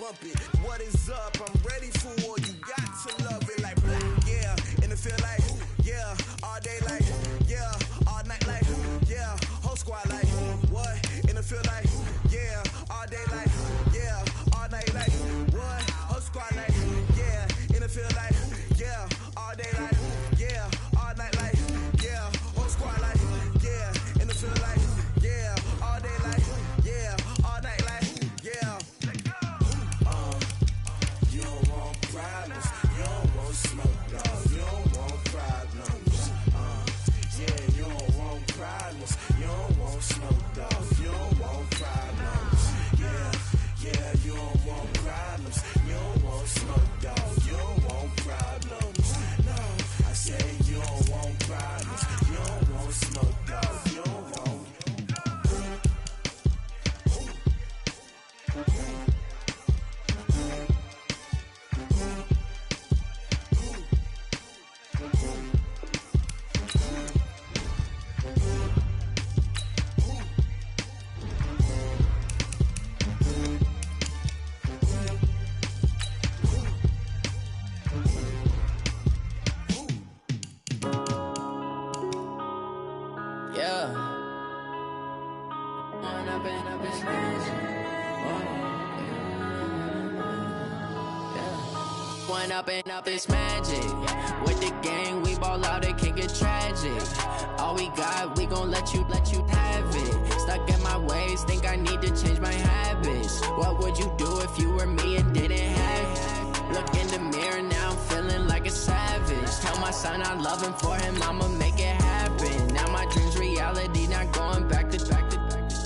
bump it. What is up? I'm ready for war. You got to love it like black, yeah. And it feel like, yeah. All day like, yeah. All night like, yeah. Whole squad like, what? And it feel like, yeah. All day like, yeah. All night like, what? Whole squad like, yeah. And it feel like, yeah. All day like, yeah. All night like, yeah. Whole squad like, yeah. And it feel like, yeah. All day like, yeah. All night like, yeah. You don't want problems. You don't want smoke, dog. You don't want problems. Yeah, you don't want problems. You don't want smoke, dog. You don't want problems. Yeah, you don't want problems. You don't want smoke, dog. You don't want problems. No, I say you don't want problems. You don't want smoke, dog. You don't want. Up this magic. With the gang, we ball out, it can get tragic. All we got, we gon' let you have it. Stuck in my ways, think I need to change my habits. What would you do if you were me and didn't have it? Look in the mirror, now I'm feeling like a savage. Tell my son I love him, for him I'ma make it happen. Now my dream's reality, not going back to.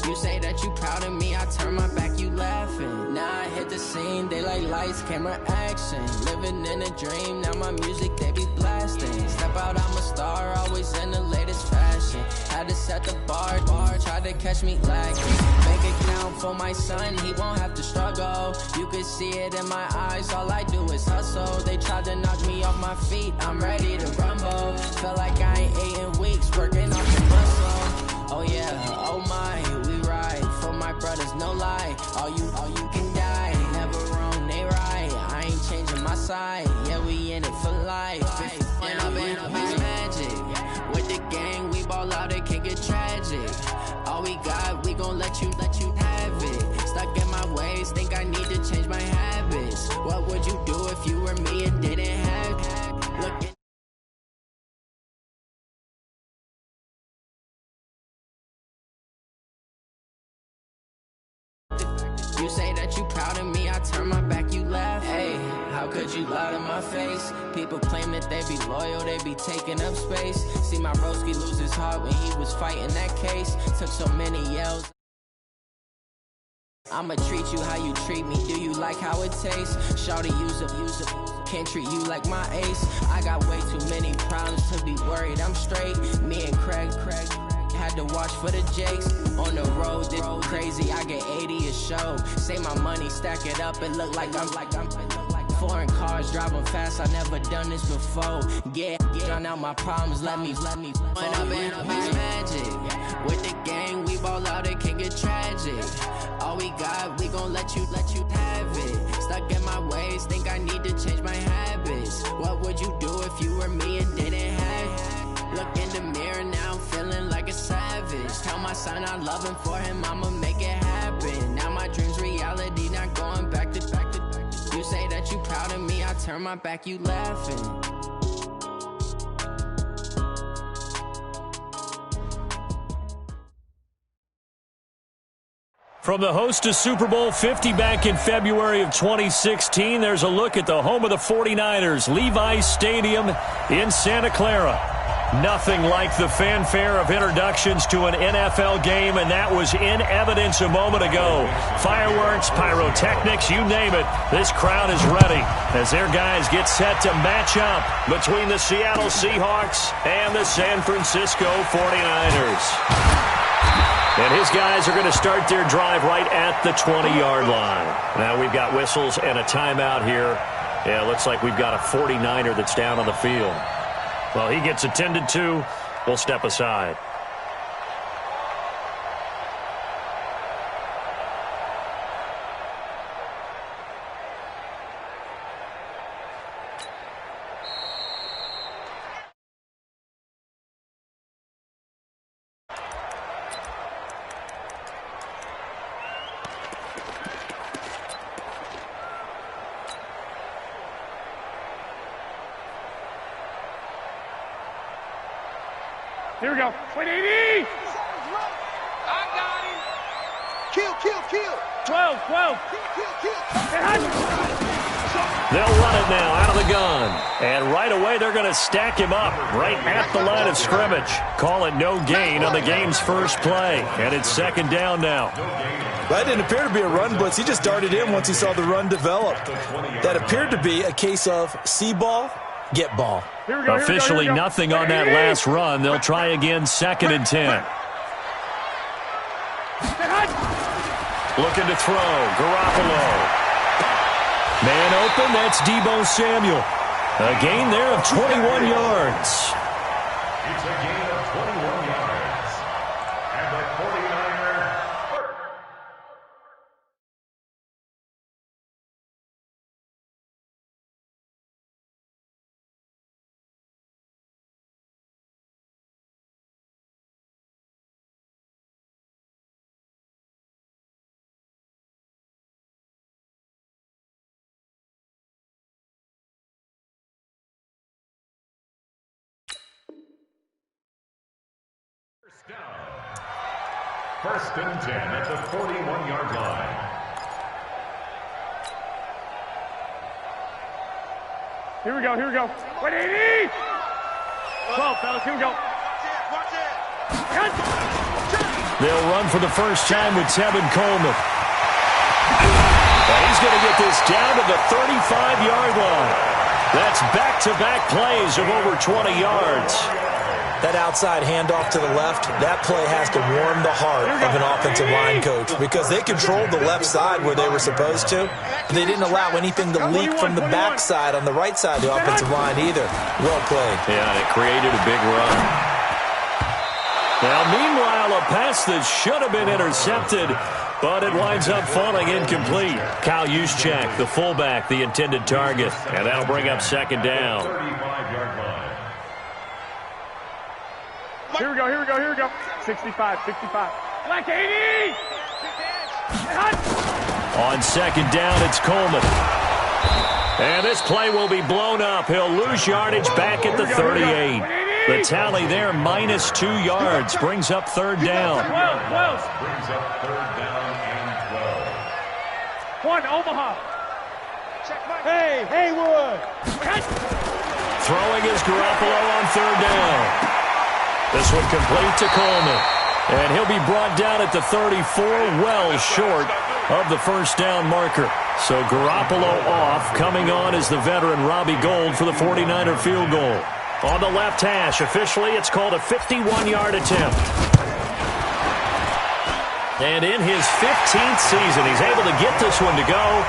You say that you proud of me, I turn my back, you laughing. Now I hit the scene, they like lights, camera, action. Living in a dream, now my music, they be blasting. Step out, I'm a star, always in the latest fashion. Had to set the bar, tried to catch me lacking. Make it count for my son, he won't have to struggle. You can see it in my eyes, all I do is hustle. They tried to knock me off my feet, I'm ready to rumble. Felt like I ain't ate in weeks, working off the muscle. Oh yeah, oh my, we ride for my brothers, no lie. All you can die, never wrong, they right. I ain't changing my side, yeah, we in it for life. When up it's magic. With the gang, we ball out, it can get tragic. All we got, we gon' let you have it. Stuck in my ways, think I need to change my habits. What would you do if you were me and didn't have it? Look in You say that you proud of me, I turn my back, you laugh. Hey, how could you lie to my face? People claim that they be loyal, they be taking up space. See my broski lose his heart when he was fighting that case. Took so many yells. I'ma treat you how you treat me. Do you like how it tastes? Shawty, use it. Can't treat you like my ace. I got way too many problems to be worried. I'm straight. Me and Craig. Had to watch for the Jakes. On the road, this crazy, I get 80 a show. Say my money, stack it up, it look like I'm foreign cars, driving fast, I never done this before. Get on out my problems, let me When up it's magic. With the gang, we ball out, it can get tragic. All we got, we gon' let you have it. Stuck in my ways, think I need to change my habits. What would you do if you were me and didn't have it? Look in the mirror, now I'm feeling like a savage. Tell my son I love him, for him I'ma make it happen. Now my dream's reality, not going back to. You say that you proud of me, I turn my back, you laughing. From the host to Super Bowl 50 back in February of 2016, there's a look at the home of the 49ers, Levi's Stadium in Santa Clara. Nothing like the fanfare of introductions to an NFL game, and that was in evidence a moment ago. Fireworks, pyrotechnics, you name it. This crowd is ready as their guys get set to match up between the Seattle Seahawks and the San Francisco 49ers. And his guys are going to start their drive right at the 20-yard line. Now we've got whistles and a timeout here. Yeah, looks like we've got a 49er that's down on the field. Well, he gets attended to. We'll step aside. Here we go. 180. I got him. Kill. 12. They'll run it now out of the gun. And right away, they're going to stack him up right at the line of scrimmage. Call it no gain on the game's first play. And it's second down now. That didn't appear to be a run blitz. He just darted in once he saw the run develop. That appeared to be a case of see ball, get ball. Officially nothing on that last run. They'll try again, second and 10. Looking to throw. Garoppolo. Man open, that's Deebo Samuel. A gain there of 21 yards. It's a gain of 21 yards. And the 49ers. First and 10 at the 41-yard line. Here we go. 180. 12, fellas. Here we go. Watch it. They'll run for the first time with Tevin Coleman. And he's going to get this down to the 35-yard line. That's back-to-back plays of over 20 yards. That outside handoff to the left, that play has to warm the heart of an offensive line coach because they controlled the left side where they were supposed to. They didn't allow anything to leak from the backside on the right side of the offensive line either. Well played. Yeah, and it created a big run. Now, meanwhile, a pass that should have been intercepted, but it winds up falling incomplete. Kyle Juszczyk, the fullback, the intended target, and that'll bring up second down. 35-yard line. Here we go. 65. Black 80. On second down, it's Coleman. And this play will be blown up. He'll lose yardage back at the 38. The tally there, minus 2 yards, brings up third down. 12. Brings up third down and 1, 12. Omaha. Hey, Haywood. Throwing is Garoppolo on third down. This one complete to Coleman. And he'll be brought down at the 34, well short of the first down marker. So Garoppolo off. Coming on is the veteran Robbie Gould for the 49er field goal. On the left hash, officially it's called a 51-yard attempt. And in his 15th season, he's able to get this one to go.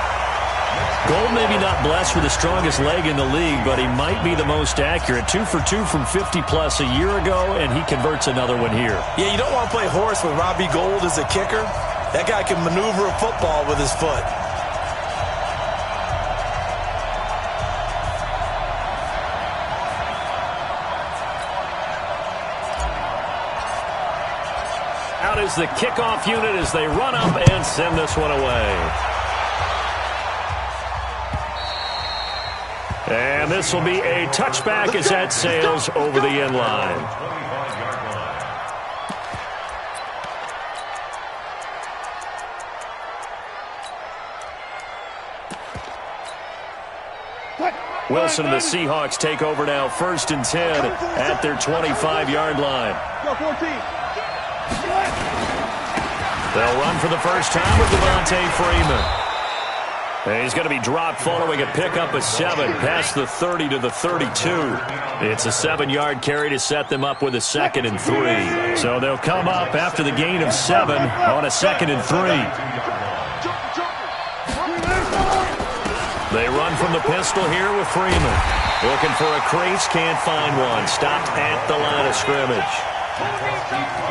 Gould maybe not blessed with the strongest leg in the league, but he might be the most accurate. 2 for 2 from 50-plus a year ago, and he converts another one here. Yeah, you don't want to play horse with Robbie Gould as a kicker. That guy can maneuver a football with his foot. Out is the kickoff unit as they run up and send this one away. And this will be a touchback as that sails over the end line. 25-yard line. Wilson and the Seahawks take over now, first and 10 at their 25-yard line. Go 14. They'll run for the first time with Devontae Freeman. And he's going to be dropped following a pickup of 7 past the 30 to the 32. It's a 7-yard carry to set them up with a second and 3. So they'll come up after the gain of 7 on a second and 3. They run from the pistol here with Freeman. Looking for a crease, can't find one. Stopped at the line of scrimmage.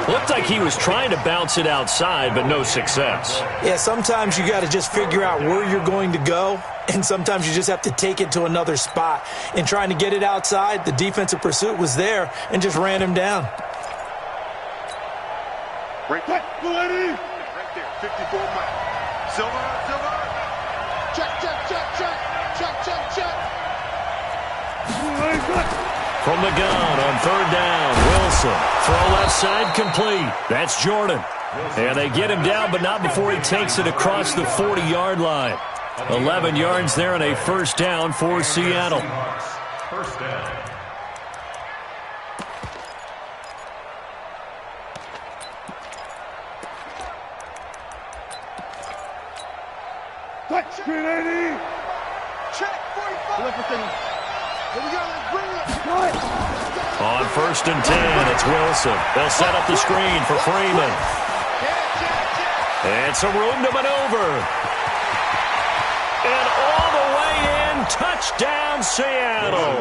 Looked like he was trying to bounce it outside, but no success. Yeah, sometimes you got to just figure out where you're going to go, and sometimes you just have to take it to another spot. In trying to get it outside, the defensive pursuit was there and just ran him down. Right there, 54 Mike. Silver. Check. From the gun on third down, Wilson. Throw left side complete. That's Jordan. And they get him down, but not before he takes it across the 40-yard line. 11 yards there and a first down for Seattle. First down. Touch, grenade! Check, 45! On first and 10, it's Wilson. They'll set up the screen for Freeman. It's a room to maneuver. And all the way in, touchdown Seattle.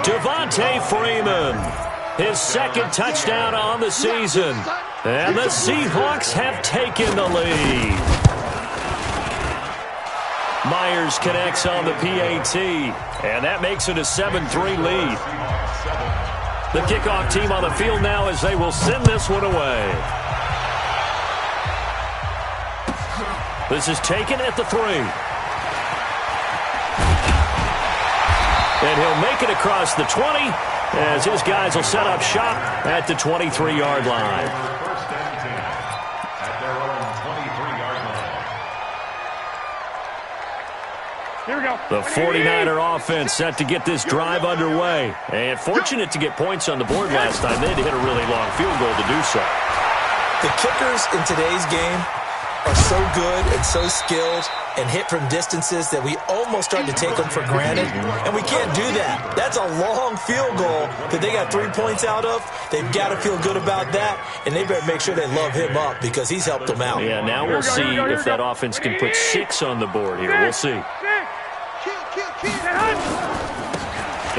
Devontae Freeman, his second touchdown on the season. And the Seahawks have taken the lead. Myers connects on the PAT, and that makes it a 7-3 lead. The kickoff team on the field now as they will send this one away. This is taken at the 3. And he'll make it across the 20 as his guys will set up shop at the 23-yard line. First and 10 at their own 23-yard line. Here we go. The 49er offense set to get this drive underway. And fortunate to get points on the board last time. They had to hit a really long field goal to do so. The kickers in today's game are so good and so skilled and hit from distances that we almost start to take them for granted. And we can't do that. That's a long field goal that they got 3 points out of. They've got to feel good about that, and they better make sure they love him up because he's helped them out. Yeah, now we'll see if that offense can put 6 on the board here. We'll see.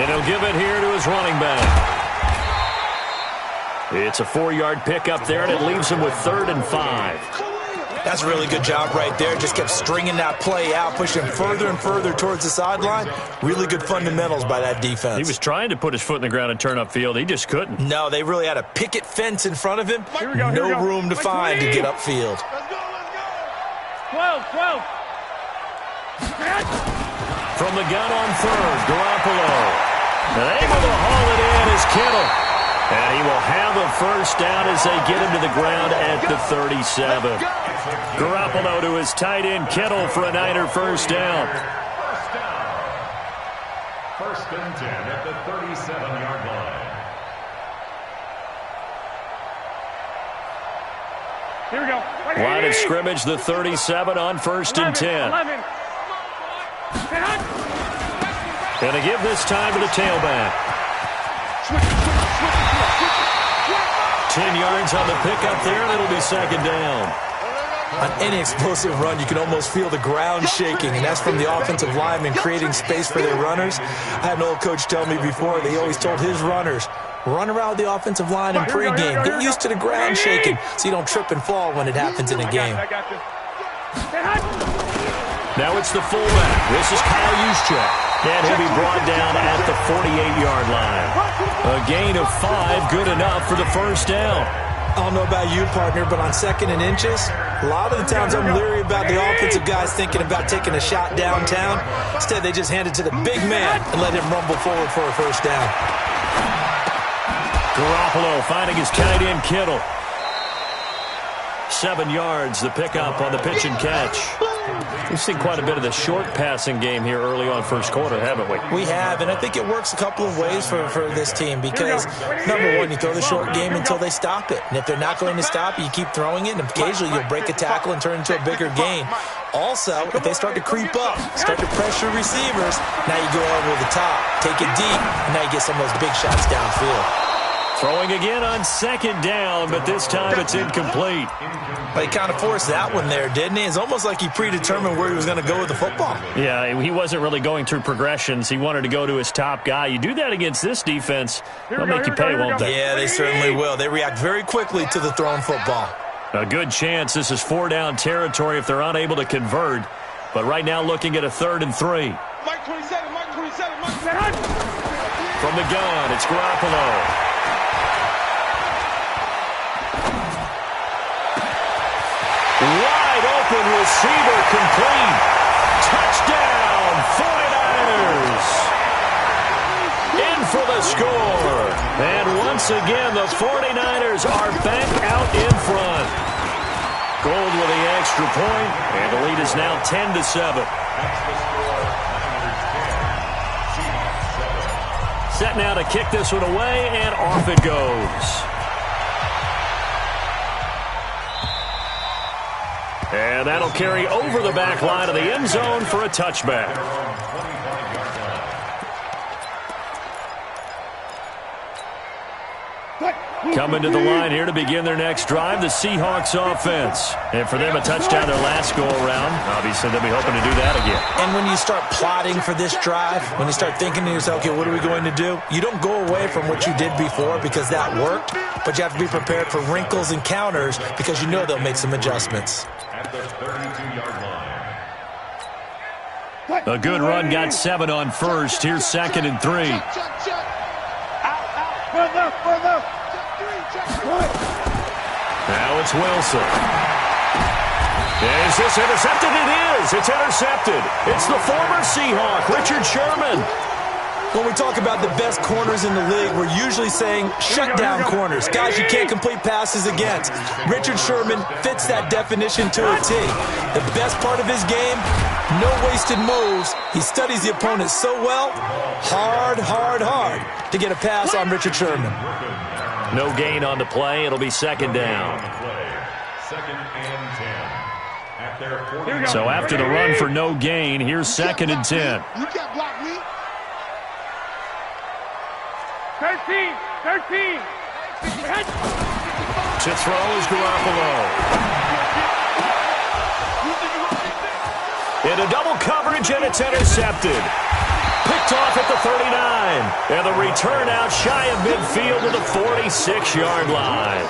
And he'll give it here to his running back. It's a 4-yard pickup there, and it leaves him with 3rd and 5. That's a really good job right there. Just kept stringing that play out, pushing him further and further towards the sideline. Really good fundamentals by that defense. He was trying to put his foot in the ground and turn upfield. He just couldn't. No, they really had a picket fence in front of him. No room to find to get upfield. 12. From the gun on 3rd, Garoppolo. And able to haul it in is Kittle. And he will have a first down as they get him to the ground at the 37. Garoppolo to his tight end, Kittle, for a Niner first down. First and 10 at the 37-yard line. Here we go. Line of scrimmage, the 37 on first and 10. 11. Going to give this time to the tailback. 10 yards on the pickup there, and it'll be second down. On any explosive run, you can almost feel the ground shaking, and that's from the offensive linemen creating space for their runners. I had an old coach tell me before, they always told his runners, run around the offensive line in pregame. Get used to the ground shaking so you don't trip and fall when it happens in a game. Now it's the fullback. This is Kyle Juszczyk. And he'll be brought down at the 48-yard line. A gain of 5, good enough for the first down. I don't know about you, partner, but on 2nd and inches, a lot of the times I'm leery about the offensive guys thinking about taking a shot downtown. Instead, they just hand it to the big man and let him rumble forward for a first down. Garoppolo finding his tight end, Kittle. 7 yards, the pickup on the pitch and catch. We've seen quite a bit of the short passing game here early on first quarter, haven't we? We have, and I think it works a couple of ways for this team because, number one, you throw the short game until they stop it. And if they're not going to stop it, you keep throwing it, and occasionally you'll break a tackle and turn it into a bigger gain. Also, if they start to creep up, start to pressure receivers, now you go over the top, take it deep, and now you get some of those big shots downfield. Throwing again on second down, but this time it's incomplete. He kind of forced that one there, didn't he? It's almost like he predetermined where he was going to go with the football. Yeah, he wasn't really going through progressions. He wanted to go to his top guy. You do that against this defense, they'll make you pay, won't they? Yeah, they certainly will. They react very quickly to the thrown football. A good chance this is 4-down territory if they're unable to convert. But right now looking at a 3rd and 3. Mike 27. From the gun, it's Garoppolo. Wide open receiver complete. Touchdown, 49ers. In for the once again, the 49ers are back out in front. Gold with the extra point, and the lead is now 10-7. Set now to kick this one away, and off it goes. And that'll carry over the back line of the end zone for a touchback. Coming to the line here to begin their next drive, the Seahawks offense. And for them, a touchdown their last go-around. Obviously, they'll be hoping to do that again. And when you start plotting for this drive, when you start thinking to yourself, okay, what are we going to do? You don't go away from what you did before because that worked, but you have to be prepared for wrinkles and counters because you know they'll make some adjustments. At the 32-yard line. A good run got 7 on first. Here's 2nd and 3. Now it's Wilson. Is this intercepted? It is. It's intercepted. It's the former Seahawk, Richard Sherman. When we talk about the best corners in the league, we're usually saying shutdown corners, guys you can't complete passes against. Richard Sherman fits that definition to a T. The best part of his game, no wasted moves. He studies the opponent so well, hard to get a pass on Richard Sherman. No gain on the play. It'll be 2nd down. Second and 10. So after the run for no gain, here's 2nd and 10. You can't block me. 13. To throw is Garoppolo. Into double coverage, and it's intercepted. Picked off at the 39. And the return out shy of midfield to the 46-yard line.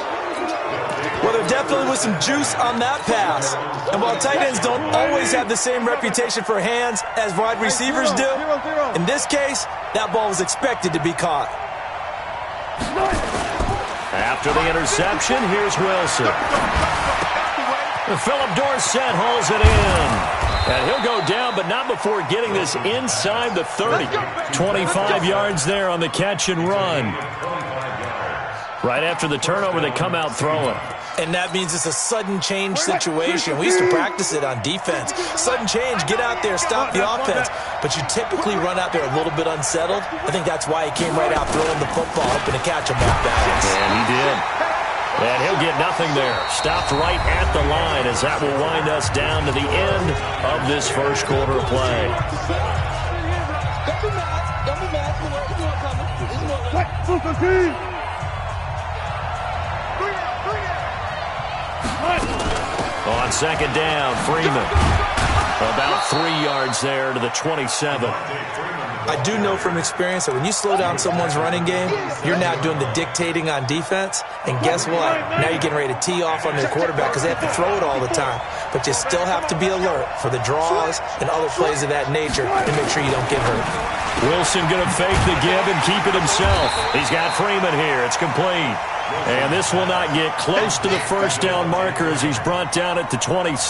Well, there definitely was some juice on that pass. And while tight ends don't always have the same reputation for hands as wide receivers do, in this case, that ball was expected to be caught. After the interception, here's Wilson. Philip Dorsett hauls it in. And he'll go down, but not before getting this inside the 30. 25 yards there on the catch and run. Right after the turnover, they come out throwing. And that means it's a sudden change situation. We used to practice it on defense. Sudden change, get out there, stop the offense. But you typically run out there a little bit unsettled. I think that's why he came right out throwing the football, hoping to catch him off balance. And he did. And he'll get nothing there. Stopped right at the line as that will wind us down to the end of this first quarter of play. On 2nd down, Freeman. About 3 yards there to the 27. I do know from experience that when you slow down someone's running game, you're now doing the dictating on defense. And guess what? Now you're getting ready to tee off on their quarterback because they have to throw it all the time. But you still have to be alert for the draws and other plays of that nature to make sure you don't get hurt. Wilson going to fake the give and keep it himself. He's got Freeman here. It's complete. And this will not get close to the first down marker as he's brought down at the 26.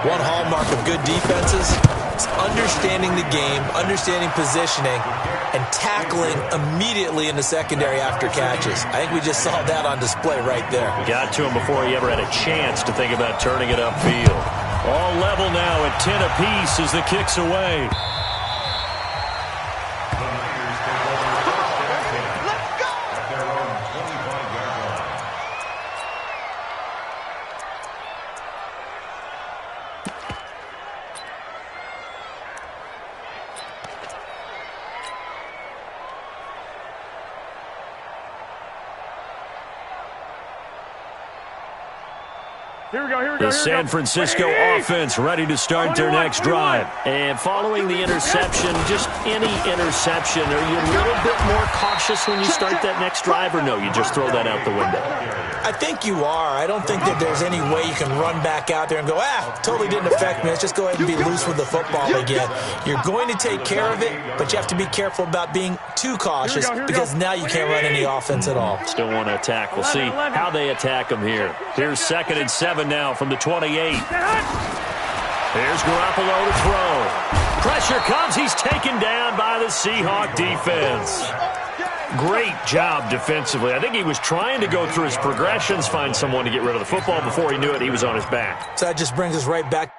One hallmark of good defenses is understanding the game, understanding positioning, and tackling immediately in the secondary after catches. I think we just saw that on display right there. Got to him before he ever had a chance to think about turning it upfield. All level now at 10 apiece as the kick's away. The San Francisco offense ready to start their next drive. And following the interception, just any interception, are you a little bit more cautious when you start that next drive, or no, you just throw that out the window? I think you are. I don't think that there's any way you can run back out there and go, totally didn't affect me. Let's just go ahead and be loose with the football again. You're going to take care of it, but you have to be careful about being too cautious because now you can't run any offense at all. Still want to attack. We'll see how they attack them here. Here's 2nd and 7 now from the 28. Here's Garoppolo to throw. Pressure comes. He's taken down by the Seahawk defense. Great job defensively. I think he was trying to go through his progressions, find someone to get rid of the football. Before he knew it, he was on his back. So that just brings us right back.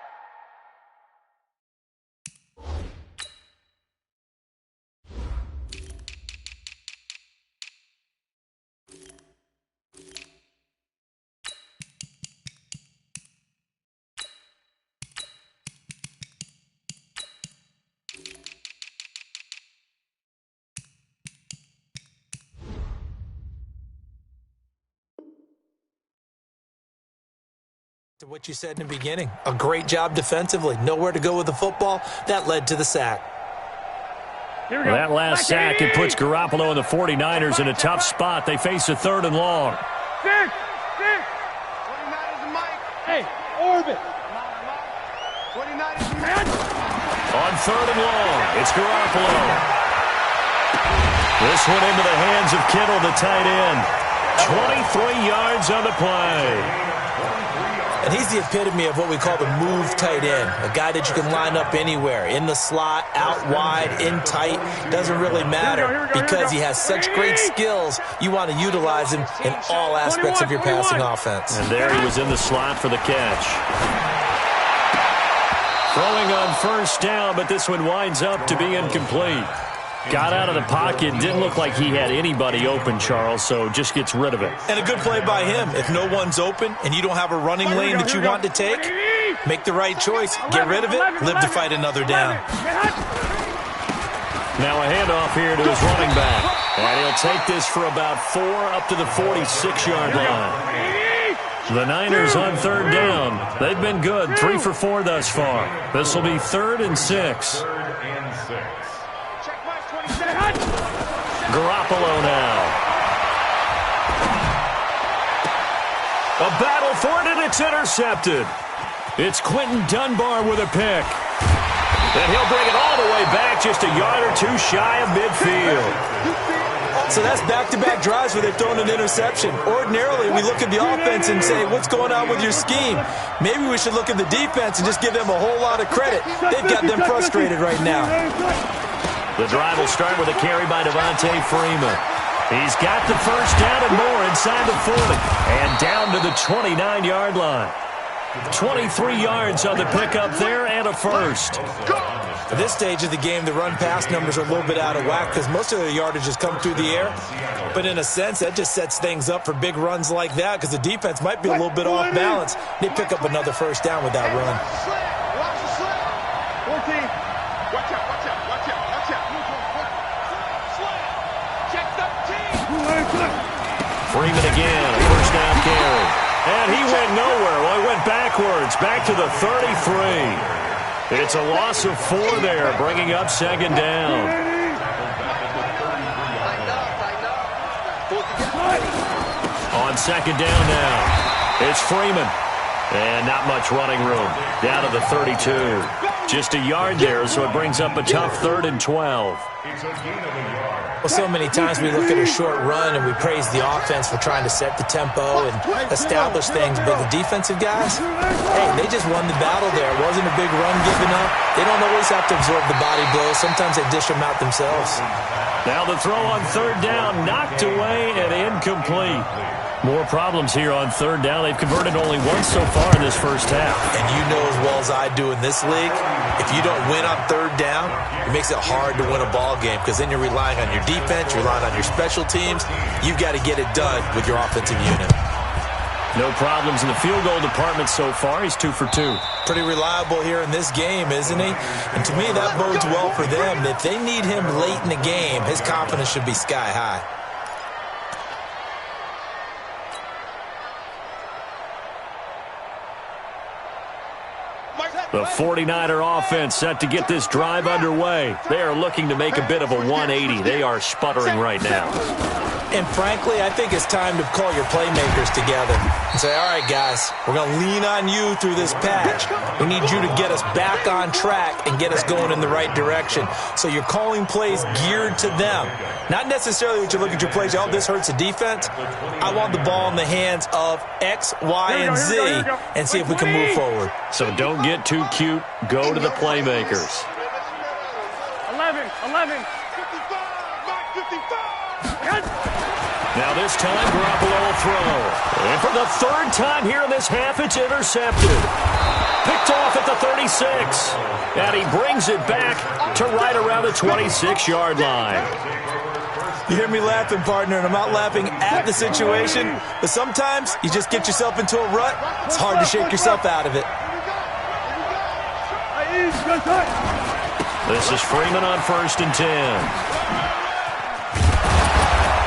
To what you said in the beginning, a great job defensively. Nowhere to go with the football. That led to the sack. Well, that last sack, it puts Garoppolo and the 49ers in a tough spot. They face a 3rd and long. 6. 49ers and Mike. Hey, orbit. 49ers and Mike. On 3rd and long, it's Garoppolo. This one into the hands of Kittle, the tight end. 23 yards on the play. And he's the epitome of what we call the move tight end, a guy that you can line up anywhere, in the slot, out wide, in tight. Doesn't really matter because he has such great skills. You want to utilize him in all aspects of your passing offense. And there he was in the slot for the catch. Throwing on 1st down, but this one winds up to be incomplete. Got out of the pocket. Didn't look like he had anybody open, Charles, so just gets rid of it. And a good play by him. If no one's open and you don't have a running lane that you want to take, make the right choice. Get rid of it. Live to fight another down. Now a handoff here to his running back. And he'll take this for about 4 up to the 46-yard line. The Niners on 3rd down. They've been good. 3 for 4 thus far. This will be 3rd and 6. Garoppolo now. A battle for it, and it's intercepted. It's Quentin Dunbar with a pick. And he'll bring it all the way back, just a yard or 2 shy of midfield. So that's back-to-back drives where they've thrown an interception. Ordinarily, we look at the offense and say, what's going on with your scheme? Maybe we should look at the defense and just give them a whole lot of credit. They've got them frustrated right now. The drive will start with a carry by Devontae Freeman. He's got the 1st down and more inside the 40. And down to the 29-yard line. 23 yards on the pickup there and a 1st. At this stage of the game, the run-pass numbers are a little bit out of whack because most of the yardage has come through the air. But in a sense, that just sets things up for big runs like that because the defense might be a little bit off balance. They pick up another 1st down with that run. Watch the slip. 14. Watch out. Freeman again, a 1st down carry. And he went nowhere. Well, he went backwards, back to the 33. It's a loss of 4 there, bringing up 2nd down. On 2nd down now, it's Freeman. And not much running room. Down to the 32. Just a yard there, so it brings up a tough 3rd and 12. Well, so many times we look at a short run and we praise the offense for trying to set the tempo and establish things, but the defensive guys, hey, they just won the battle there. It wasn't a big run given up. They don't always have to absorb the body blows. Sometimes they dish them out themselves. Now the throw on 3rd down, knocked away and incomplete. More problems here on 3rd down. They've converted only once so far in this 1st half. And you know as well as I do in this league, if you don't win on 3rd down, it makes it hard to win a ball game because then you're relying on your defense, you're relying on your special teams. You've got to get it done with your offensive unit. No problems in the field goal department so far. He's 2 for 2. Pretty reliable here in this game, isn't he? And to me, that bodes well for them. If they need him late in the game, his confidence should be sky high. The 49er offense set to get this drive underway. They are looking to make a bit of a 180. They are sputtering right now. And frankly, I think it's time to call your playmakers together and say, all right, guys, we're going to lean on you through this patch. We need you to get us back on track and get us going in the right direction. So you're calling plays geared to them. Not necessarily that you look at your plays, oh, this hurts the defense. I want the ball in the hands of X, Y, and Z and see if we can move forward. So don't get too cute. Go to the playmakers. 11. 55. Mike 55. Now this time, Garoppolo will throw. And for the third time here in this half, it's intercepted. Picked off at the 36. And he brings it back to right around the 26-yard line. You hear me laughing, partner, and I'm not laughing at the situation, but sometimes you just get yourself into a rut. It's hard to shake yourself out of it. This is Freeman on 1st and 10.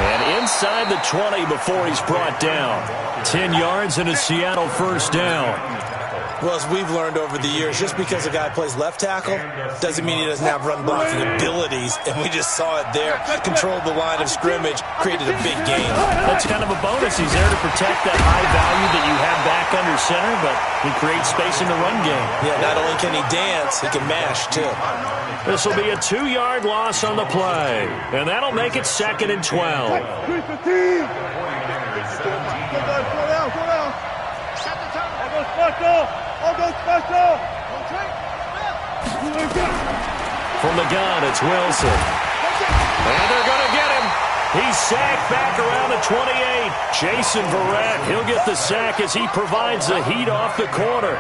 And inside the 20 before he's brought down. 10 yards and a Seattle first down. Well, as we've learned over the years, just because a guy plays left tackle doesn't mean he doesn't have run blocking abilities. And we just saw it there. Controlled the line of scrimmage, created a big gain. That's kind of a bonus. He's there to protect that high value that you have back under center, but he creates space in the run game. Yeah, not only can he dance, he can mash, too. This will be a 2-yard loss on the play. And that'll make it 2nd and 12. From the gun, it's Wilson. And they're going to get him. He's sacked back around the 28. Jason Verrett, he'll get the sack as he provides the heat off the corner.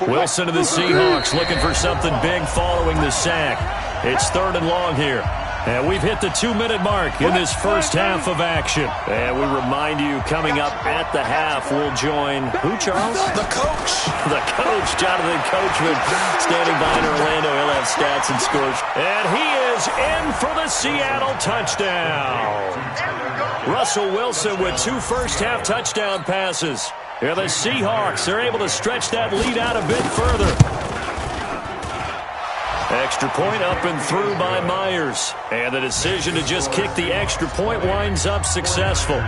Wilson to the Seahawks looking for something big following the sack. It's 3rd and long here. And we've hit the 2-minute mark in this first half of action. And we remind you, coming up at the half, we'll join who, Charles? The coach. The coach, Jonathan Coachman, standing by in Orlando. He'll have stats and scores. And he is in for the Seattle touchdown. Russell Wilson with 2 first-half touchdown passes. And the Seahawks are able to stretch that lead out a bit further. Extra point up and through by Myers. And the decision to just kick the extra point winds up successful.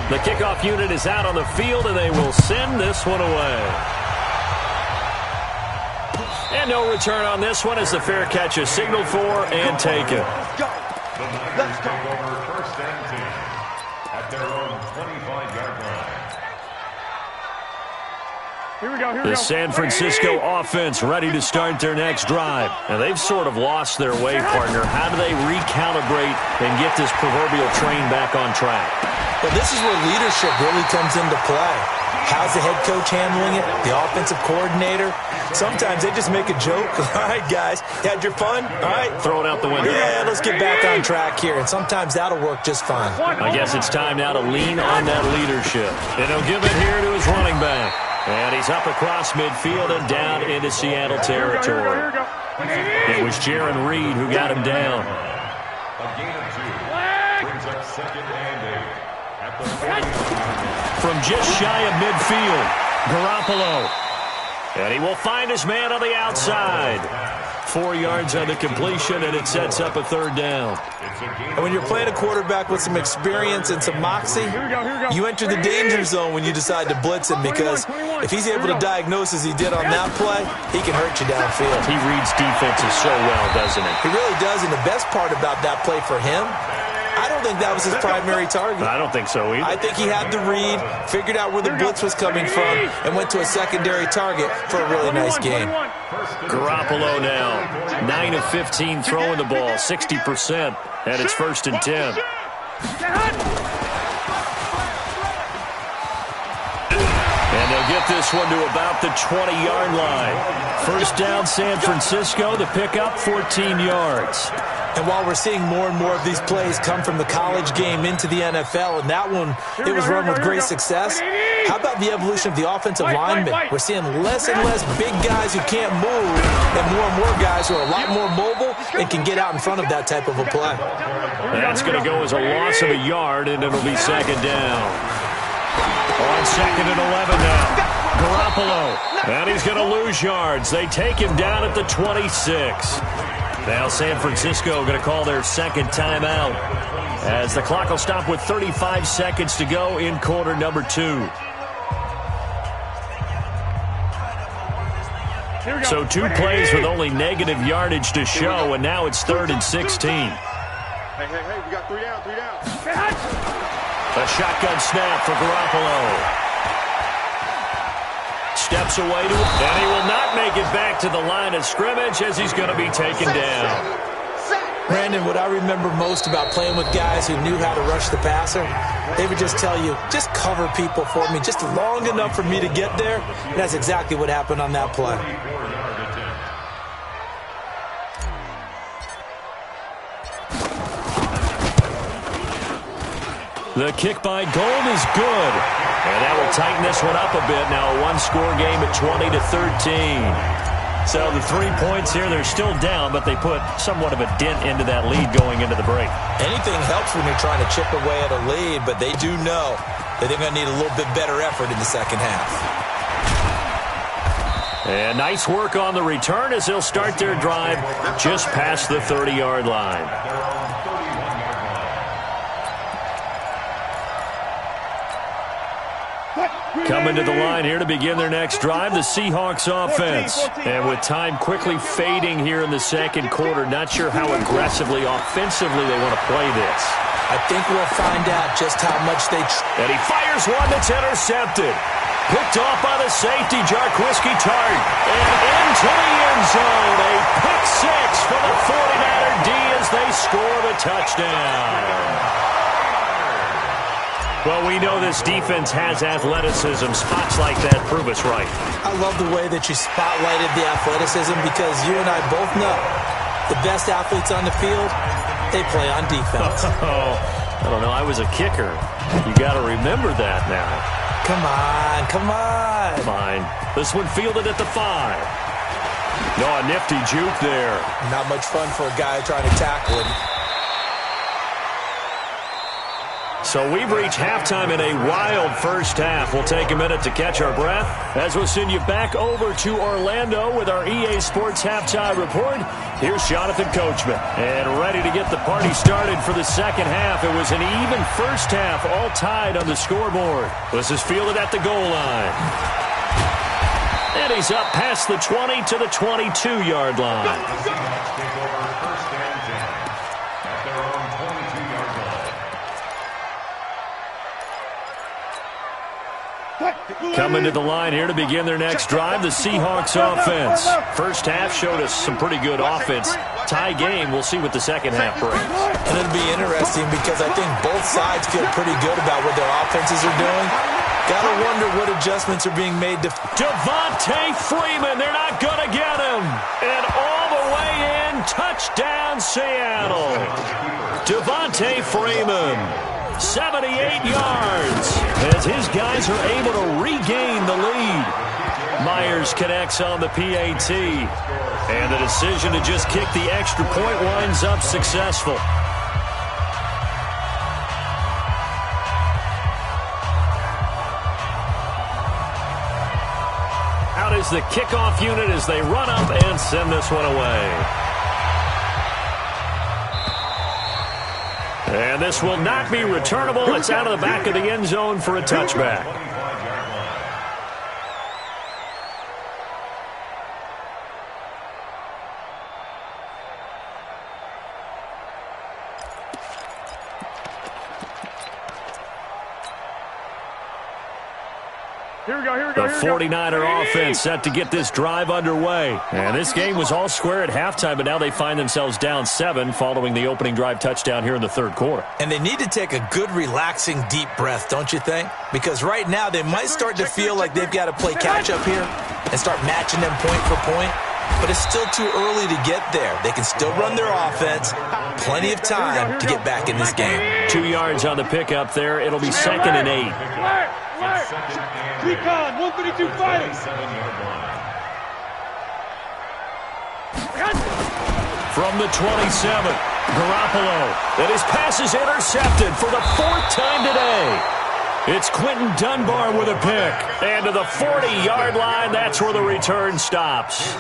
The kickoff unit is out on the field, and they will send this one away. And no return on this one as the fair catch is signaled for and taken. Let's take over 1st and 10 at their own 25-yard line. Here we go. The San Francisco offense ready to start their next drive. And they've sort of lost their way, partner. How do they recalibrate and get this proverbial train back on track? Well, this is where leadership really comes into play. How's the head coach handling it? The offensive coordinator? Sometimes they just make a joke. All right, guys, you had your fun? All right. Throw it out the window. Yeah, let's get back on track here. And sometimes that'll work just fine. I guess it's time now to lean on that leadership. And he'll give it here to his running back. And he's up across midfield and down into Seattle territory. It was Jaron Reed who got him down. A gain of 2 brings up 2nd and 8 at the 40. From just shy of midfield, Garoppolo. And he will find his man on the outside. 4 yards on the completion, and it sets up a 3rd down. And when you're playing a quarterback with some experience and some moxie, you enter the danger zone when you decide to blitz him, because if he's able to diagnose as he did on that play, he can hurt you downfield. He reads defenses so well, doesn't he? He really does, and the best part about that play for him, I don't think that was his primary target. I don't think so either. I think he had the read, figured out where the blitz was coming from, and went to a secondary target for a really nice game. Garoppolo now, 9 of 15 throwing the ball, 60%, and it's 1st and 10. And they'll get this one to about the 20-yard line. First down, San Francisco, the pickup, 14 yards. And while we're seeing more and more of these plays come from the college game into the NFL, and that one, it was run with great success, how about the evolution of the offensive linemen? We're seeing less and less big guys who can't move, and more guys who are a lot more mobile and can get out in front of that type of a play. That's going to go as a loss of a yard, and it'll be 2nd down. On 2nd and 11 now. Garoppolo. And he's going to lose yards. They take him down at the 26. Now San Francisco going to call their 2nd timeout as the clock will stop with 35 seconds to go in quarter number 2. So 2 plays with only negative yardage to show, and now it's 3rd and 16. Hey, we got 3 down. A shotgun snap for Garoppolo. Steps away to it, and he will not make it back to the line of scrimmage as he's going to be taken down. Brandon, what I remember most about playing with guys who knew how to rush the passer, they would just tell you, just cover people for me, just long enough for me to get there. And that's exactly what happened on that play. The kick by Gold is good. And that will tighten this one up a bit. Now a one-score game at 20-13. So the 3 points here, they're still down, but they put somewhat of a dent into that lead going into the break. Anything helps when you're trying to chip away at a lead, but they do know that they're going to need a little bit better effort in the second half. And nice work on the return as they'll start their drive just past the 30-yard line. Coming to the line here to begin their next drive, the Seahawks offense. And with time quickly fading here in the second quarter, not sure how aggressively, offensively they want to play this. I think we'll find out just how much they... And he fires one that's intercepted. Picked off by the safety, Jarquiski Tart. And into the end zone. A pick six for the 49er D as they score the touchdown. Well, we know this defense has athleticism. Spots like that prove us right. I love the way that you spotlighted the athleticism because you and I both know the best athletes on the field, they play on defense. I don't know. I was a kicker. You got to remember that now. Come on, come on. Fine. This one fielded at the 5. No, a nifty juke there. Not much fun for a guy trying to tackle him. So we've reached halftime in a wild first half. We'll take a minute to catch our breath as we'll send you back over to Orlando with our EA Sports Halftime Report. Here's Jonathan Coachman. And ready to get the party started for the second half. It was an even first half, all tied on the scoreboard. This is fielded at the goal line. And he's up past the 20 to the 22-yard line. Coming to the line here to begin their next drive, the Seahawks offense. First half showed us some pretty good offense. Tie game, we'll see what the second half brings. And it'll be interesting because I think both sides feel pretty good about what their offenses are doing. Gotta wonder what adjustments are being made to... Devontae Freeman, they're not gonna get him. And all the way in, touchdown Seattle. Devontae Freeman. 78 yards as his guys are able to regain the lead. Myers connects on the PAT. And the decision to just kick the extra point winds up successful. Out is the kickoff unit as they run up and send this one away. And this will not be returnable. It's out of the back of the end zone for a touchback. Here we go. The 49er offense set to get this drive underway. And this game was all square at halftime, but now they find themselves down 7 following the opening drive touchdown here in the third quarter. And they need to take a good, relaxing, deep breath, don't you think? Because right now they might start to feel like they've got to play catch-up here and start matching them point for point. But it's still too early to get there. They can still run their offense. Plenty of time to get back in this game. 2 yards on the pickup there. It'll be 2nd and 8. Recon, 132 fighting. From the 27, Garoppolo. And his pass is intercepted for the 4th time today. It's Quentin Dunbar with a pick. And to the 40-yard line, that's where the return stops.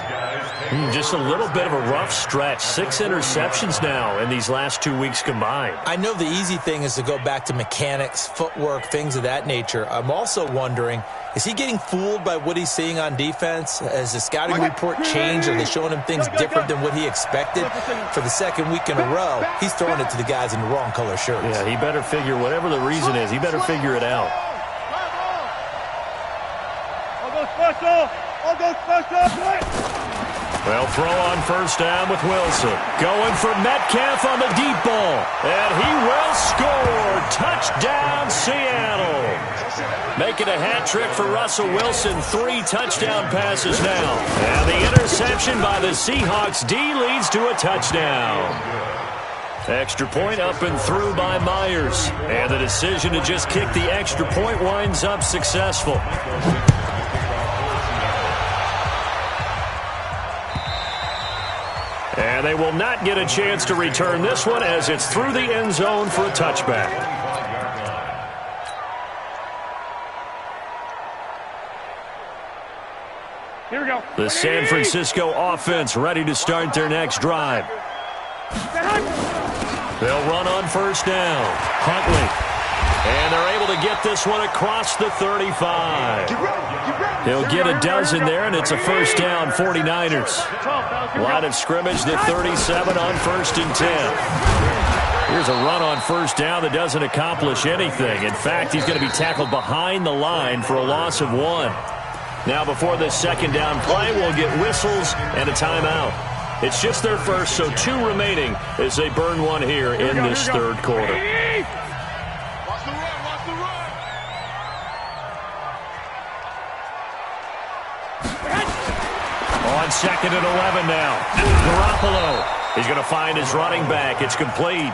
Just a little bit of a rough stretch. 6 interceptions now in these last 2 weeks combined. I know the easy thing is to go back to mechanics, footwork, things of that nature. I'm also wondering, is he getting fooled by what he's seeing on defense? Has the scouting report changed? Are they showing him things different than what he expected? For the second week in a row, he's throwing it to the guys in the wrong color shirts. Yeah, he better figure, whatever the reason is, he better figure it out. Well, throw on first down with Wilson. Going for Metcalf on the deep ball. And he will score. Touchdown, Seattle. Making a hat trick for Russell Wilson. 3 touchdown passes now. And the interception by the Seahawks D leads to a touchdown. Extra point up and through by Myers. And the decision to just kick the extra point winds up successful. And they will not get a chance to return this one as it's through the end zone for a touchback. Here we go. The San Francisco offense ready to start their next drive. They'll run on first down. Huntley. And they're able to get this one across the 35. He'll get a dozen there, and it's a first down, 49ers. Line of scrimmage, the 37 on 1st and 10. Here's a run on first down that doesn't accomplish anything. In fact, he's going to be tackled behind the line for a loss of 1. Now, before this second down play, we'll get whistles and a timeout. It's just their first, so 2 remaining as they burn one here in this third quarter. On 2nd and 11 now. Garoppolo. He's going to find his running back. It's complete.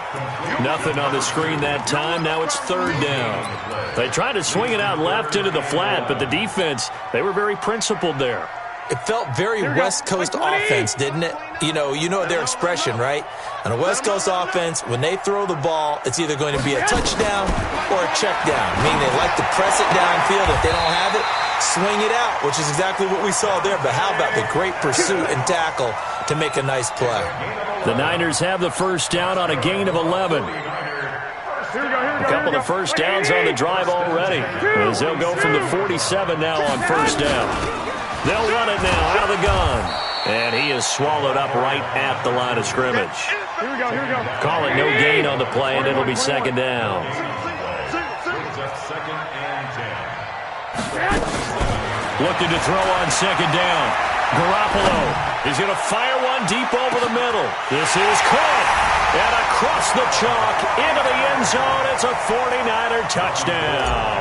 Nothing on the screen that time. Now it's 3rd down. They tried to swing it out left into the flat, but the defense, they were very principled there. It felt very West Coast offense, didn't it? You know their expression, right? On a West Coast offense, when they throw the ball, it's either going to be a touchdown or a check down. Meaning they like to press it downfield. If they don't have it, swing it out, which is exactly what we saw there. But how about the great pursuit and tackle to make a nice play? The Niners have the first down on a gain of 11. A couple of first downs on the drive already, as they'll go from the 47 now on first down. They'll run it now out of the gun. And he is swallowed up right at the line of scrimmage. Here we go. Call it no gain on the play, and it'll be second down. Looking to throw on second down. Garoppolo. He's going to fire one deep over the middle. This is caught. And across the chalk into the end zone. It's a 49er touchdown.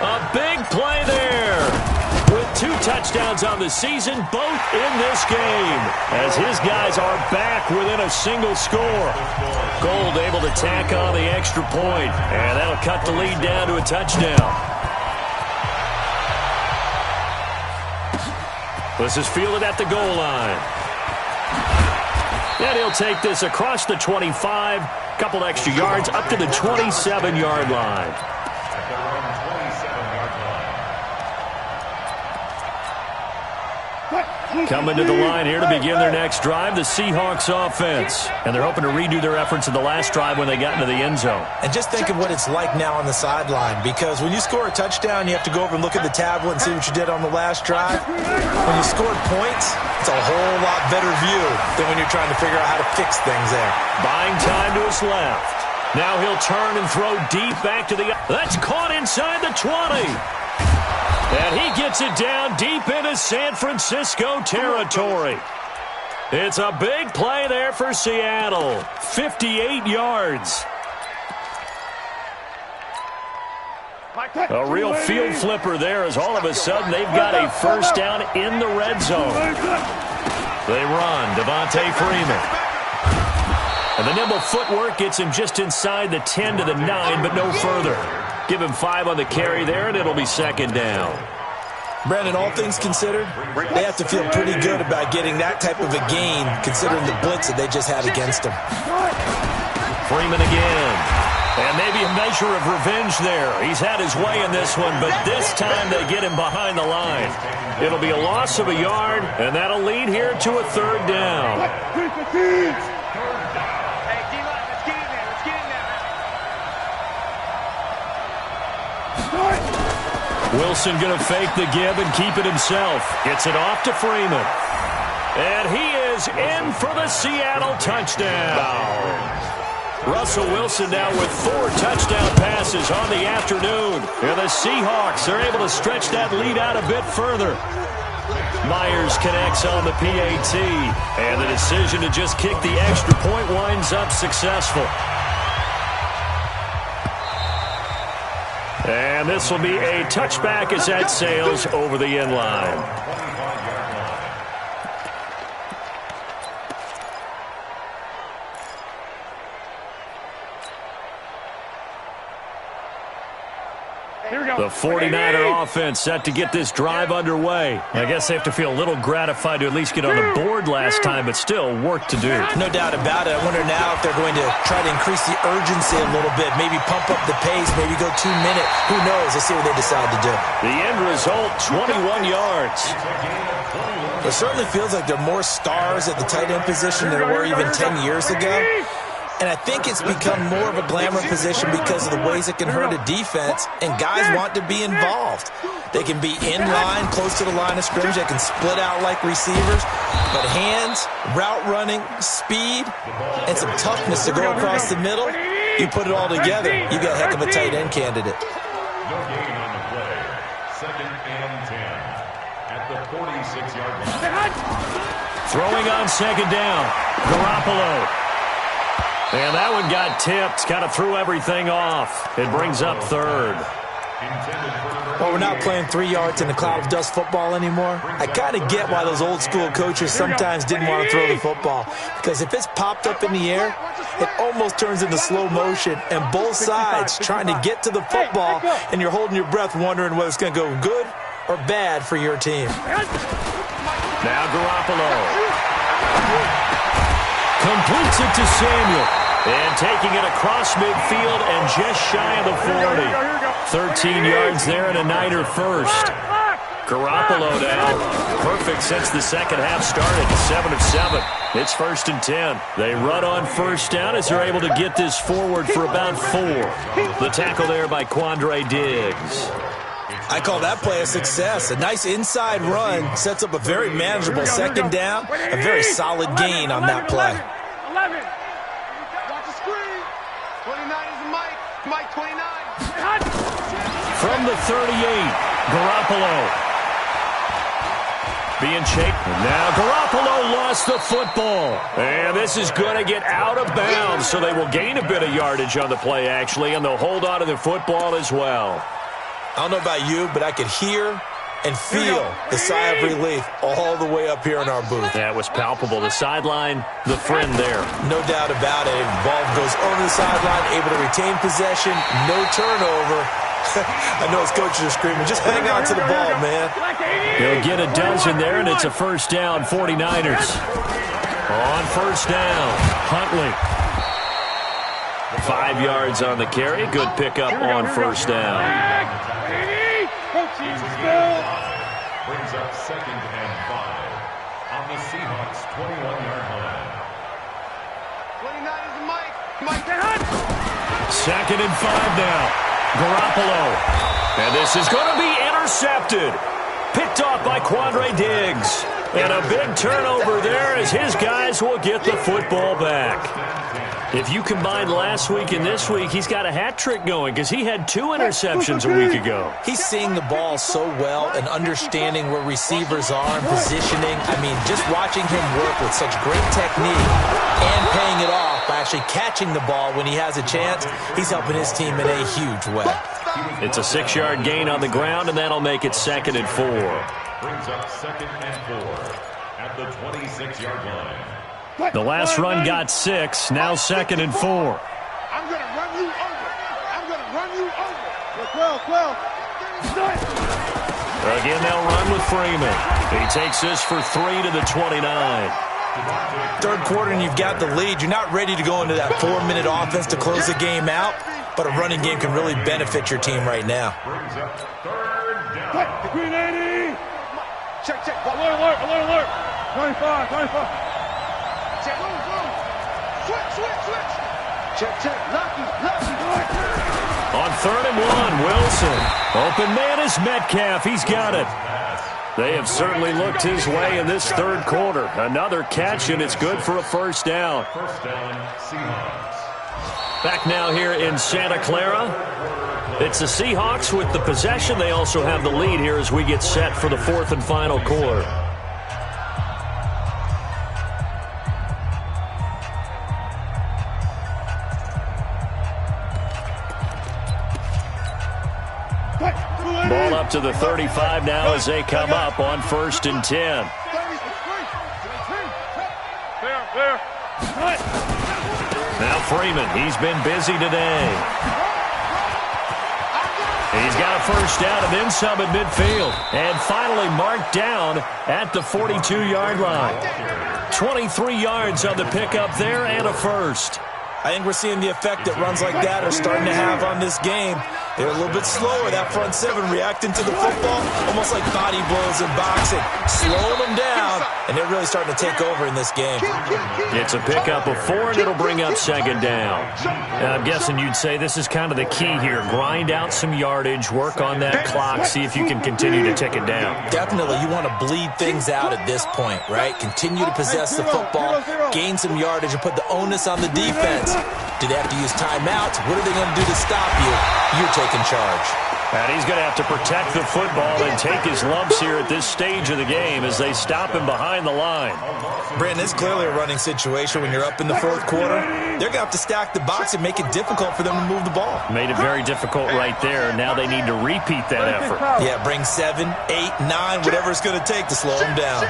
A big play there. With 2 touchdowns on the season, both in this game, as his guys are back within a single score. Gold able to tack on the extra point, and that'll cut the lead down to a touchdown. This is fielded at the goal line. And he'll take this across the 25, couple extra yards, up to the 27-yard line. Coming to the line here to begin their next drive, the Seahawks offense. And they're hoping to redo their efforts in the last drive when they got into the end zone. And just think of what it's like now on the sideline, because when you score a touchdown, you have to go over and look at the tablet and see what you did on the last drive. When you scored points, it's a whole lot better view than when you're trying to figure out how to fix things there. Buying time to his left. Now he'll turn and throw deep back to the... That's caught inside the 20. And he gets it down deep into San Francisco territory. It's a big play there for Seattle. 58 yards. A real field flipper there, as all of a sudden they've got a first down in the red zone. They run, Devontae Freeman. And the nimble footwork gets him just inside the 10 to the 9, but no further. Give him 5 on the carry there, and it'll be second down. Brandon, all things considered, they have to feel pretty good about getting that type of a gain, considering the blitz that they just had against them. Freeman again. And maybe a measure of revenge there. He's had his way in this one, but this time they get him behind the line. It'll be a loss of a yard, and that'll lead here to a third down. Wilson going to fake the give and keep it himself. Gets it off to Freeman. And he is in for the Seattle touchdown. Russell Wilson now with 4 touchdown passes on the afternoon. And the Seahawks are able to stretch that lead out a bit further. Myers connects on the PAT. And the decision to just kick the extra point winds up successful. And this will be a touchback as that sails over the end line. The 49er offense set to get this drive underway. I guess they have to feel a little gratified to at least get on the board last time, but still work to do. No doubt about it. I wonder now if they're going to try to increase the urgency a little bit, maybe pump up the pace, maybe go 2 minute. Who knows? Let's see what they decide to do. The end result, 21 yards. It certainly feels like there are more stars at the tight end position than there were even 10 years ago. And I think it's become more of a glamour position because of the ways it can hurt a defense, and guys want to be involved. They can be in line, close to the line of scrimmage. They can split out like receivers. But hands, route running, speed, and some toughness to go across the middle, you put it all together, you got a heck of a tight end candidate. No gain on the play. 2nd and 10 at the 46-yard line. Throwing on 2nd down, Garoppolo. And that one got tipped, kind of threw everything off. It brings up 3rd. Well, we're not playing 3 yards in the cloud of dust football anymore. I kind of get why those old school coaches sometimes didn't want to throw the football. Because if it's popped up in the air, it almost turns into slow motion. And both sides trying to get to the football, and you're holding your breath wondering whether it's going to go good or bad for your team. Now Garoppolo completes it to Samuel. And taking it across midfield and just shy of the 40. 13 yards there and a Niner first. Garoppolo now. Perfect since the second half started. 7 of 7. It's 1st and 10. They run on 1st down as they're able to get this forward for about 4. The tackle there by Quandre Diggs. I call that play a success. A nice inside run sets up a very manageable 2nd down. A very solid gain on that play. 11. From the 38, Garoppolo. Being chased. Now Garoppolo lost the football. And this is going to get out of bounds, so they will gain a bit of yardage on the play, actually, and they'll hold on to the football as well. I don't know about you, but I could hear and feel the sigh of relief all the way up here in our booth. That was palpable. The sideline, the friend there. No doubt about it. Ball goes over the sideline, able to retain possession, no turnover. I know his coaches are screaming, just hang on to the ball, man. He'll get a dozen there, and it's a 1st down, 49ers. On 1st down, Huntley. 5 yards on the carry. Good pickup on 1st down. Brings up 2nd and 5 on the Seahawks 21-yard line. 29 is Mike. 2nd and 5 now. Garoppolo. And this is going to be intercepted. Picked off by Quandre Diggs. And a big turnover there as his guys will get the football back. If you combine last week and this week, he's got a hat trick going because he had 2 interceptions a week ago. He's seeing the ball so well and understanding where receivers are and positioning. I mean, just watching him work with such great technique and paying it off by actually catching the ball when he has a chance, he's helping his team in a huge way. It's a 6-yard gain on the ground, and that'll make it 2nd and 4. Brings up 2nd and 4 at the 26-yard line. The last run got 6, now 2nd and 4. I'm going to run you over. I'm going to run you over. 12. Again, they'll run with Freeman. He takes this for 3 to the 29. 3rd quarter and you've got the lead. You're not ready to go into that 4-minute offense to close the game out. but a running game can really benefit your team right now. Brings up third down. Green 80. Check. Alert. 25. Check. Switch. Check. Lucky. On 3rd and 1, Wilson. Open man is Metcalf. He's got it. They have certainly looked his way in this third quarter. Another catch, and it's good for a first down. First down, Seahawks. Back now here in Santa Clara. It's the Seahawks with the possession. They also have the lead here as we get set for the 4th and final quarter. Ball up to the 35 now as they come up on 1st and 10. Now Freeman, he's been busy today. He's got a first down and then some at midfield. And finally marked down at the 42-yard line. 23 yards on the pickup there and a first. I think we're seeing the effect that runs like that are starting to have on this game. They're a little bit slower, that front seven, reacting to the football, almost like body blows in boxing, slowing them down, and they're really starting to take over in this game. It's a pickup of 4, and it'll bring up 2nd down. I'm guessing you'd say this is kind of the key here. Grind out some yardage, work on that clock, see if you can continue to tick it down. Definitely, you want to bleed things out at this point, right? Continue to possess the football, gain some yardage, and put the onus on the defense. Do they have to use timeouts? What are they going to do to stop you? You're taking charge. And he's going to have to protect the football and take his lumps here at this stage of the game as they stop him behind the line. Brandon, it's clearly a running situation when you're up in the 4th quarter. They're going to have to stack the box and make it difficult for them to move the ball. Made it very difficult right there. Now they need to repeat that effort. Yeah, bring 7, 8, 9, whatever it's going to take to slow them down.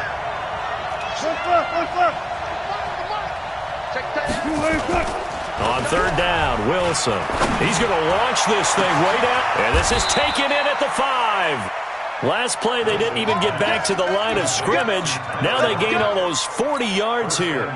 On 3rd down, Wilson. He's going to launch this thing way down. And this is taken in at the 5. Last play, they didn't even get back to the line of scrimmage. Now they gain almost 40 yards here.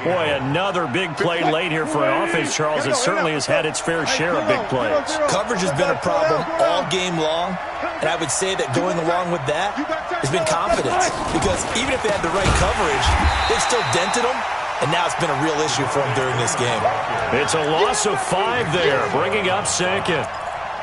Boy, another big play late here for an offense, Charles. It certainly has had its fair share of big plays. Coverage has been a problem all game long. And I would say that going along with that has been confidence. Because even if they had the right coverage, they still dented them. And now it's been a real issue for him during this game. It's a loss of 5 there, bringing up 2nd.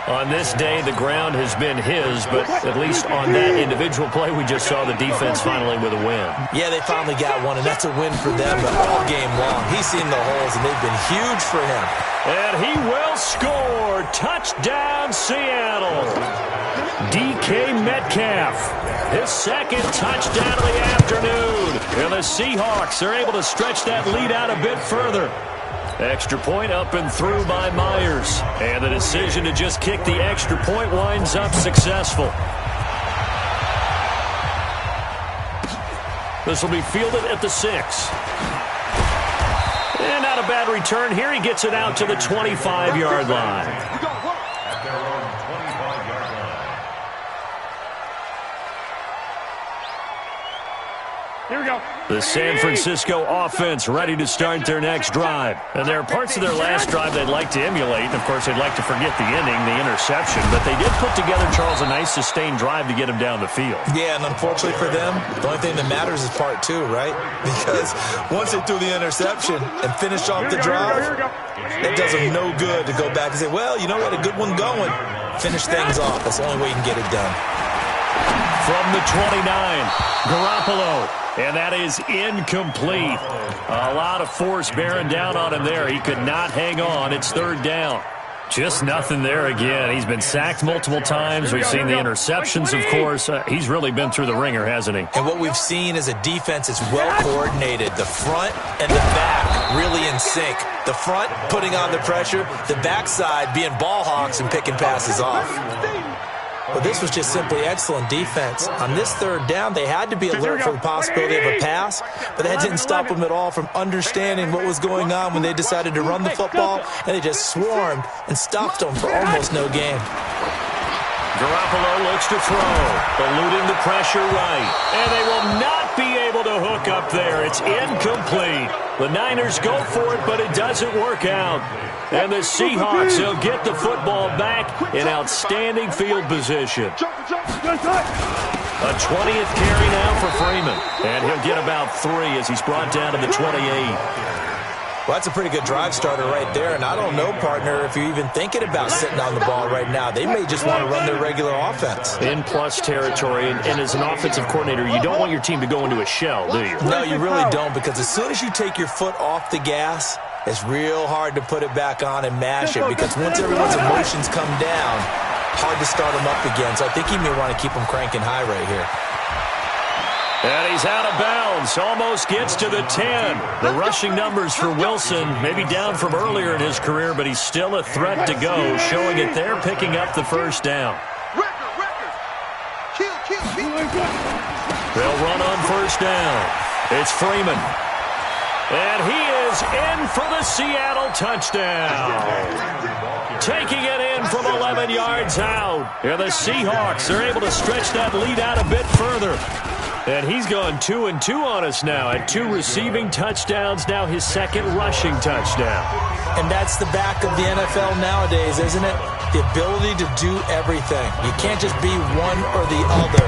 On this day, the ground has been his, but at least on that individual play, we just saw the defense finally with a win. Yeah, they finally got one, and that's a win for them, but all game long, he's seen the holes, and they've been huge for him. And he will score. Touchdown, Seattle. DK Metcalf, his 2nd touchdown of the afternoon. And the Seahawks are able to stretch that lead out a bit further. Extra point up and through by Myers. And the decision to just kick the extra point winds up successful. This will be fielded at the 6. And not a bad return here. He gets it out to the 25-yard line. At their own 25-yard line. Here we go. The San Francisco offense ready to start their next drive. And there are parts of their last drive they'd like to emulate. And, of course, they'd like to forget the ending, the interception. But they did put together, Charles, a nice sustained drive to get them down the field. Yeah, and unfortunately for them, the only thing that matters is part 2, right? Because once they threw the interception and finished off the drive, it does them no good to go back and say, well, you know, we had a good one going. Finish things off. That's the only way you can get it done. From the 29, Garoppolo. And that is incomplete. A lot of force bearing down on him there. He could not hang on. It's 3rd down. Just nothing there again. He's been sacked multiple times. We've seen the interceptions, of course. He's really been through the ringer, hasn't he? And what we've seen is a defense that's well-coordinated. The front and the back really in sync. The front putting on the pressure. The backside being ball hawks and picking passes off. Well, this was just simply excellent defense. On this 3rd down, they had to be alert for the possibility of a pass, but that didn't stop them at all from understanding what was going on when they decided to run the football, and they just swarmed and stopped them for almost no gain. Garoppolo looks to throw, eluding the pressure right. And they will not be able to hook up there. It's incomplete. The Niners go for it, but it doesn't work out. And the Seahawks will get the football back in outstanding field position. A 20th carry now for Freeman. And he'll get about 3 as he's brought down to the 28. Well, that's a pretty good drive starter right there. And I don't know, partner, if you're even thinking about sitting on the ball right now. They may just want to run their regular offense. In plus territory, and as an offensive coordinator, you don't want your team to go into a shell, do you? No, you really don't, because as soon as you take your foot off the gas, it's real hard to put it back on and mash it, because once everyone's emotions come down, hard to start them up again. So I think he may want to keep them cranking high right here. And he's out of bounds. Almost gets to the 10. The rushing numbers for Wilson may be down from earlier in his career, but he's still a threat to go, showing it there, picking up the first down. They'll run on first down. It's Freeman. And he is in for the Seattle touchdown. Taking it in from 11 yards out. And the Seahawks are able to stretch that lead out a bit further. And he's gone 2-2 on us now at 2 receiving touchdowns, now his 2nd rushing touchdown. And that's the back of the NFL nowadays, isn't it? The ability to do everything. You can't just be one or the other.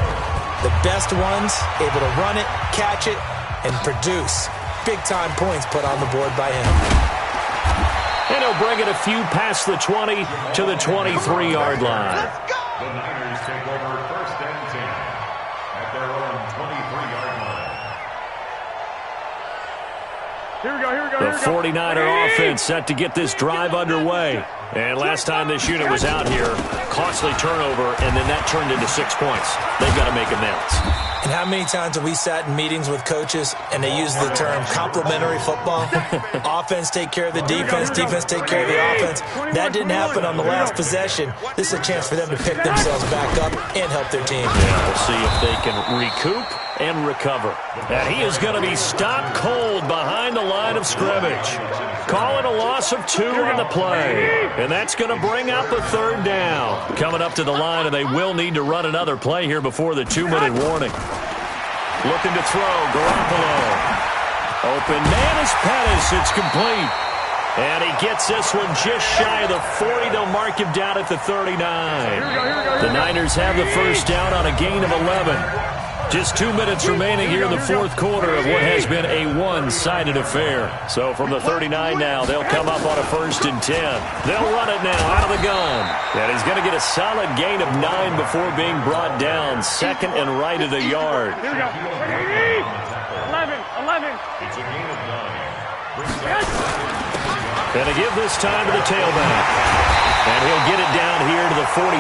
The best ones able to run it, catch it, and produce big-time points put on the board by him. And he'll bring it a few past the 20 to the 23-yard line. The Niners take over 1st and 10 at their own 23-yard line. Here we go, here we go, The here we go. 49er offense set to get this drive underway. And last time this unit was out here, costly turnover, and then that turned into 6 points. They've got to make amends. And how many times have we sat in meetings with coaches and they use the term complementary football? Offense take care of the defense, defense take care of the offense. That didn't happen on the last possession. This is a chance for them to pick themselves back up and help their team. Yeah, we'll see if they can recoup and recover. And he is going to be stopped cold behind the line of scrimmage. Calling a loss of 2 on the play. And that's going to bring up a 3rd down. Coming up to the line, and they will need to run another play here before the 2-minute warning. Looking to throw, Garoppolo. Open man is Pettis. It's complete. And he gets this one just shy of the 40. They'll mark him down at the 39. The Niners have the first down on a gain of 11. Just 2 minutes remaining here in the 4th quarter of what has been a one-sided affair. So from the 39 now, they'll come up on a 1st and 10. They'll run it now out of the gun. And he's going to get a solid gain of 9 before being brought down. 2nd and right of the yard. Here we go. 11. It's a gain of 9. And to give this time to the tailback. And he'll get it down here to the 43.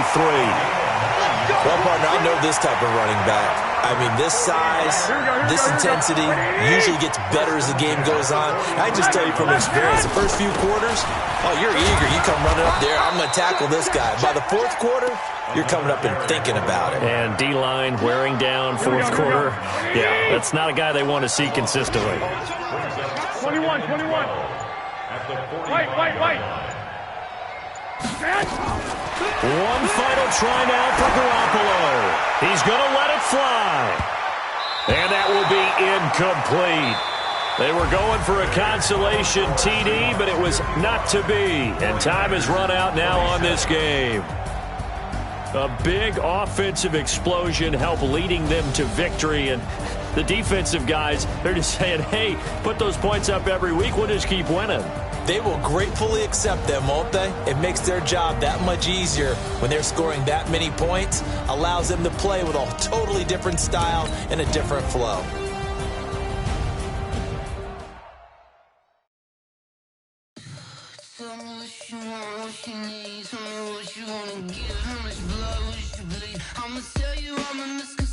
Well, partner, I know this type of running back. I mean, this size, this intensity usually gets better as the game goes on. I just tell you from experience, the first few quarters, oh, you're eager. You come running up there, I'm going to tackle this guy. By the 4th quarter, you're coming up and thinking about it. And D-line wearing down 4th quarter. Yeah, that's not a guy they want to see consistently. 21. Wait. One final try now for Garoppolo. He's going to let it fly. And that will be incomplete. They were going for a consolation TD, but it was not to be. And time has run out now on this game. A big offensive explosion helped leading them to victory. And the defensive guys, they're just saying, hey, put those points up every week. We'll just keep winning. They will gratefully accept them, won't they? It makes their job that much easier when they're scoring that many points. Allows them to play with a totally different style and a different flow. Tell me what you want, what you need. Tell me what you wanna give. How much blood would you bleed? I'ma tell you I'm a misconception.